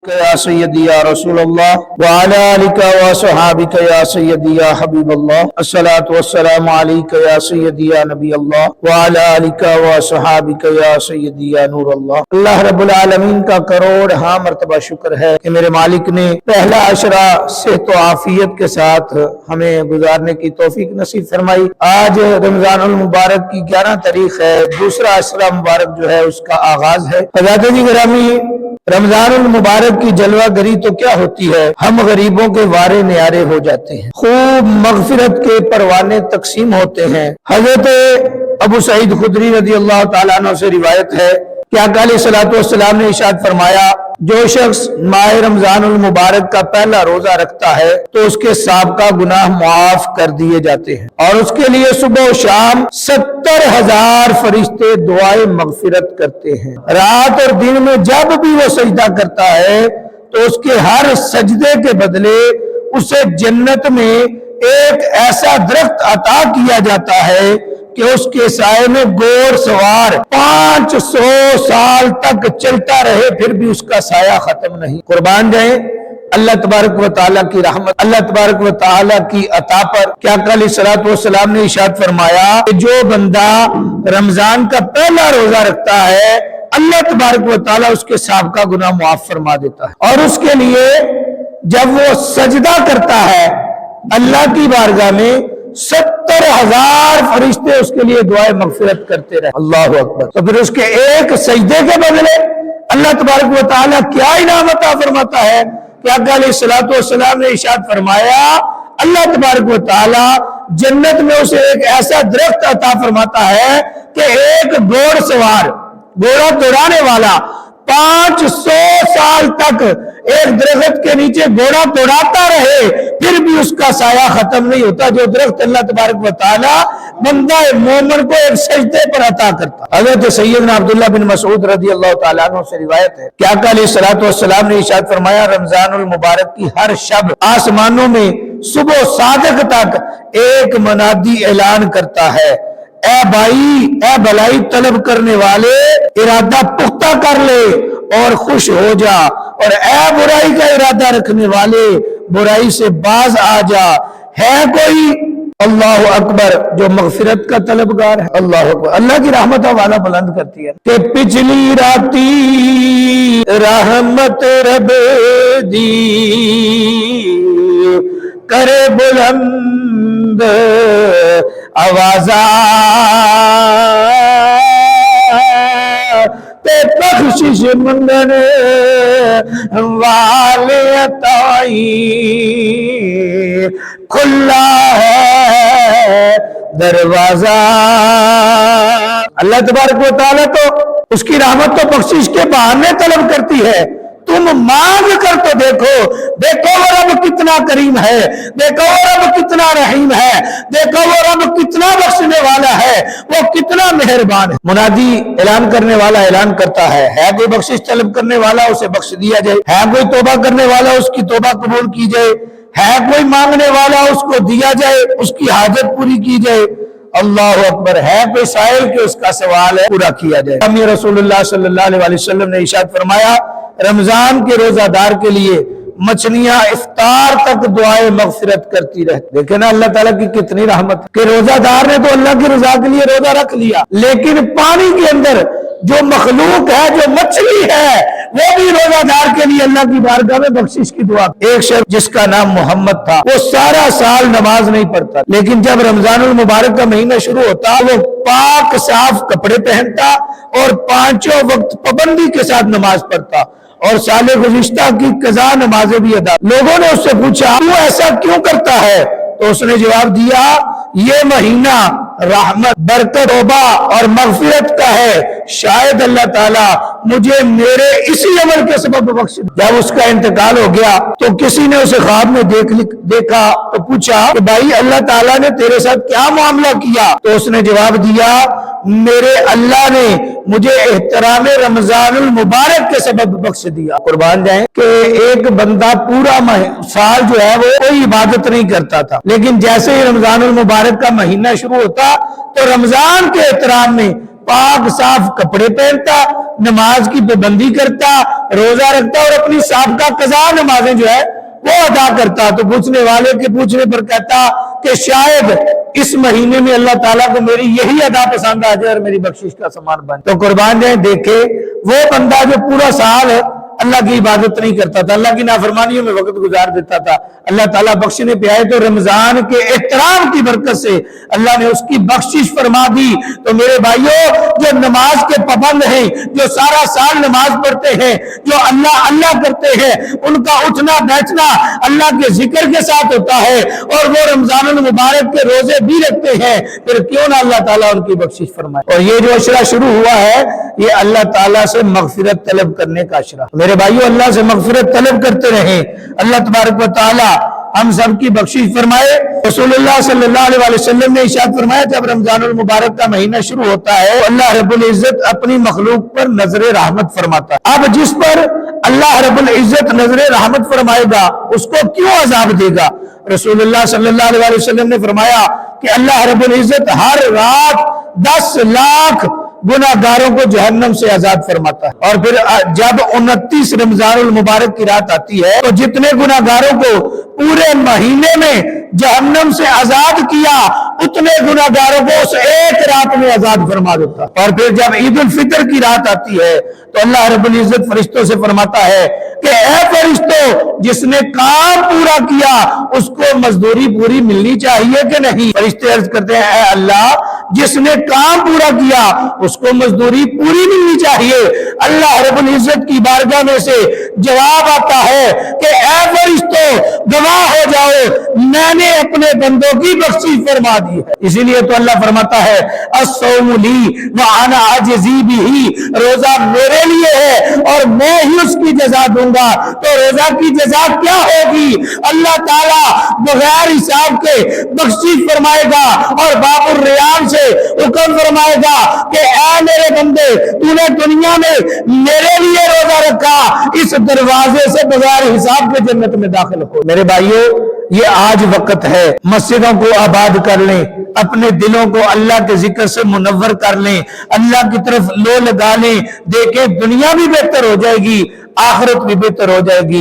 یا سیدی یا رسول اللہ وعلی آلک و صحابک یا سیدی یا حبیب اللہ الصلاۃ والسلام علیک یا سیدی یا نبی اللہ وعلی آلک و صحابک یا سیدی یا نور اللہ۔ اللہ رب العالمین کا کروڑ ہاں مرتبہ شکر ہے کہ میرے مالک نے پہلا عشرہ صحت و عافیت کے ساتھ ہمیں گزارنے کی توفیق نصیب فرمائی۔ آج رمضان المبارک کی 11 تاریخ ہے، دوسرا عشرہ مبارک جو ہے اس کا آغاز ہے۔ حضرات جی گرامی، رمضان المبارک کی جلوہ گری تو کیا ہوتی ہے، ہم غریبوں کے وارے نیارے ہو جاتے ہیں، خوب مغفرت کے پروانے تقسیم ہوتے ہیں۔ حضرت ابو سعید خدری رضی اللہ تعالیٰ عنہ سے روایت ہے کہ آقا علیہ الصلوۃ والسلام نے ارشاد فرمایا، جو شخص ماہ رمضان المبارک کا پہلا روزہ رکھتا ہے تو اس کے سابقہ گناہ معاف کر دیے جاتے ہیں، اور اس کے لیے صبح و شام 70,000 فرشتے دعائے مغفرت کرتے ہیں۔ رات اور دن میں جب بھی وہ سجدہ کرتا ہے تو اس کے ہر سجدے کے بدلے اسے جنت میں ایک ایسا درخت عطا کیا جاتا ہے کہ اس کے سائے میں گھوڑ سوار 500 سال تک چلتا رہے پھر بھی اس کا سایہ ختم نہیں۔ قربان جائیں اللہ تبارک و تعالیٰ کی رحمت، اللہ تبارک و تعالیٰ کی عطا پر کہ آقا علیہ الصلوۃ والسلام نے ارشاد فرمایا کہ جو بندہ رمضان کا پہلا روزہ رکھتا ہے اللہ تبارک و تعالیٰ اس کے سابقہ گناہ معاف فرما دیتا ہے، اور اس کے لیے جب وہ سجدہ کرتا ہے اللہ کی بارگاہ میں 70,000 فرشتے اس کے لیے دعائے مغفرت کرتے رہے۔ اللہ اکبر۔ تو پھر اس کے ایک سجدے کے بدلے اللہ تبارک و تعالیٰ کیا انعام عطا فرماتا ہے کہ آقا علیہ الصلوۃ والسلام نے ارشاد فرمایا اللہ تبارک و تعالیٰ جنت میں اسے ایک ایسا درخت عطا فرماتا ہے کہ ایک گھوڑ سوار، گھوڑا دوڑانے والا 500 سال تک ایک درخت کے نیچے گھوڑا دوڑاتا رہے پھر بھی اس کا سایہ ختم نہیں ہوتا، جو درخت اللہ تبارک و تعالیٰ بندہ مومن کو ایک سجدے پر عطا کرتا۔ حضرت سیدنا عبداللہ بن مسعود رضی اللہ تعالیٰ عنہ سے روایت ہے کہ آقا علیہ الصلوۃ والسلام نے ارشاد فرمایا، رمضان المبارک کی ہر شب آسمانوں میں صبح صادق تک ایک منادی اعلان کرتا ہے، اے بھائی، اے بھلائی طلب کرنے والے ارادہ پختہ کر لے اور خوش ہو جا، اور اے برائی کا ارادہ رکھنے والے برائی سے باز آ جا۔ ہے کوئی اللہ اکبر جو مغفرت کا طلبگار ہے؟ اللہ اکبر۔ اللہ کی رحمت والا بلند کرتی ہے کہ پچھلی راتی رحمت رب دی کرے بلند آوازاں تے بخشش منگن والے عطائی کھلا ہے دروازہ۔ اللہ تبارک و تعالیٰ تو اس کی رحمت تو بخشش کے بہانے طلب کرتی ہے، تم مانگ کر تو دیکھو، دیکھو وہ رب کتنا کریم ہے، دیکھو وہ رب کتنا رحیم ہے، دیکھو وہ رب کتنا بخشنے والا ہے، وہ کتنا مہربان ہے۔ منادی اعلان کرنے والا اعلان کرتا ہے کوئی بخشش طلب کرنے والا اسے بخش دیا جائے، ہے کوئی توبہ کرنے والا اس کی توبہ قبول کی جائے، ہے کوئی مانگنے والا اس کو دیا جائے، اس کی حاجت پوری کی جائے۔ اللہ اکبر۔ ہے کوئی سائل کہ اس کا سوال ہے پورا کیا جائے۔ امیر رسول اللہ صلی اللہ علیہ وسلم نے ارشاد فرمایا، رمضان کے روزہ دار کے لیے مچھلیاں افطار تک دعائیں مغفرت کرتی رہتی۔ دیکھیں نا اللہ تعالیٰ کی کتنی رحمت کہ روزہ دار نے تو اللہ کی رضا کے لیے روزہ رکھ لیا، لیکن پانی کے اندر جو مخلوق ہے، جو مچھلی ہے، وہ بھی روزہ دار کے لیے اللہ کی بارگاہ میں بخشش کی دعا۔ ایک شخص جس کا نام محمد تھا، وہ سارا سال نماز نہیں پڑھتا، لیکن جب رمضان المبارک کا مہینہ شروع ہوتا وہ پاک صاف کپڑے پہنتا اور 5 وقت پابندی کے ساتھ نماز پڑھتا، اور سال گزشتہ کی قضا نمازیں بھی ادا۔ لوگوں نے اس سے پوچھا تو ایسا کیوں کرتا ہے؟ تو اس نے جواب دیا، یہ مہینہ رحمت، برکت، توبہ اور مغفرت کا ہے، شاید اللہ تعالیٰ مجھے میرے اسی عمل کے سبب بخش۔ جب اس کا انتقال ہو گیا تو کسی نے اسے خواب میں دیکھا تو پوچھا کہ بھائی اللہ تعالیٰ نے تیرے ساتھ کیا معاملہ کیا؟ تو اس نے جواب دیا، میرے اللہ نے مجھے احترام رمضان المبارک کے سبب بخش دیا۔ قربان جائیں کہ ایک بندہ پورا سال جو ہے وہ کوئی عبادت نہیں کرتا تھا، لیکن جیسے ہی رمضان المبارک کا مہینہ شروع ہوتا تو رمضان کے احترام میں پاک صاف کپڑے پہنتا، نماز کی پابندی کرتا، روزہ رکھتا اور اپنی سابقہ قضا نمازیں جو ہے وہ ادا کرتا، تو پوچھنے والے کے پوچھنے پر کہتا کہ شاید اس مہینے میں اللہ تعالیٰ کو میری یہی ادا پسند آ جائے اور میری بخشش کا سامان بن۔ تو قربان جائیں، دیکھے وہ بندہ جو پورا سال اللہ کی عبادت نہیں کرتا تھا، اللہ کی نافرمانیوں میں وقت گزار دیتا تھا، اللہ تعالیٰ بخشنے پہ آئے تو رمضان کے احترام کی برکت سے اللہ نے اس کی بخشش فرما دی۔ تو میرے بھائیوں، جو نماز کے پابند ہیں، جو سارا سال نماز پڑھتے ہیں، جو اللہ اللہ کرتے ہیں، ان کا اٹھنا بیٹھنا اللہ کے ذکر کے ساتھ ہوتا ہے، اور وہ رمضان المبارک کے روزے بھی رکھتے ہیں، پھر کیوں نہ اللہ تعالیٰ ان کی بخشش فرمائے۔ اور یہ جو عشرہ شروع ہوا ہے، یہ اللہ تعالیٰ سے مغفرت طلب کرنے کا عشرہ۔ میرے بھائیوں، اللہ سے مغفرت طلب کرتے رہیں، اللہ تبارک و تعالی ہم سب کی بخشش فرمائے۔ رسول اللہ صلی اللہ علیہ وسلم نے ارشاد فرمایا، جب رمضان المبارک کا مہینہ شروع ہوتا ہے تو اللہ رب العزت اپنی مخلوق پر نظر رحمت فرماتا ہے۔ اب جس پر اللہ رب العزت نظر رحمت فرمائے گا اس کو کیوں عذاب دے گا؟ رسول اللہ صلی اللہ علیہ وسلم نے فرمایا کہ اللہ رب العزت ہر رات 10 لاکھ گناہگاروں کو جہنم سے آزاد فرماتا ہے، اور پھر جب 29 رمضان المبارک کی رات آتی ہے تو جتنے گناہگاروں کو پورے مہینے میں جہنم سے آزاد کیا، اتنے گناہگاروں کو اس ایک رات میں آزاد فرما دیتا۔ اور پھر جب عید الفطر کی رات آتی ہے تو اللہ رب العزت فرشتوں سے فرماتا ہے کہ اے فرشتوں، جس نے کام پورا کیا اس کو مزدوری پوری ملنی چاہیے کہ نہیں؟ فرشتے عرض کرتے ہیں، اے اللہ، جس نے کام پورا کیا اس کو مزدوری پوری ملنی چاہیے۔ اللہ رب العزت کی بارگاہ میں سے جواب آتا ہے کہ اے فرشتوں، گواہ ہو جاؤ، میں نے اپنے بندوں کی بخشش فرما دی ہے۔ اسی لیے تو اللہ فرماتا ہے، الصوم لی وانا اجزی بہ، روزہ میرے لیے ہے اور میں ہی اس کی جزا دوں گا۔ تو روزہ کی جزا کیا ہوگی؟ اللہ تعالیٰ بغیر حساب کے بخشش فرمائے گا اور باب الریان سے حکم فرمائے گا کہ اے میرے بندے، تو نے دنیا میں میرے لیے روزہ رکھا، اس دروازے سے بغیر حساب کے جنت میں داخل ہو۔ میرے بھائیوں، یہ آج وقت ہے، مسجدوں کو آباد کر لیں، اپنے دلوں کو اللہ کے ذکر سے منور کر لیں، اللہ کی طرف لو لگا لیں، دیکھیں دنیا بھی بہتر ہو جائے گی، آخرت بھی بہتر ہو جائے گی۔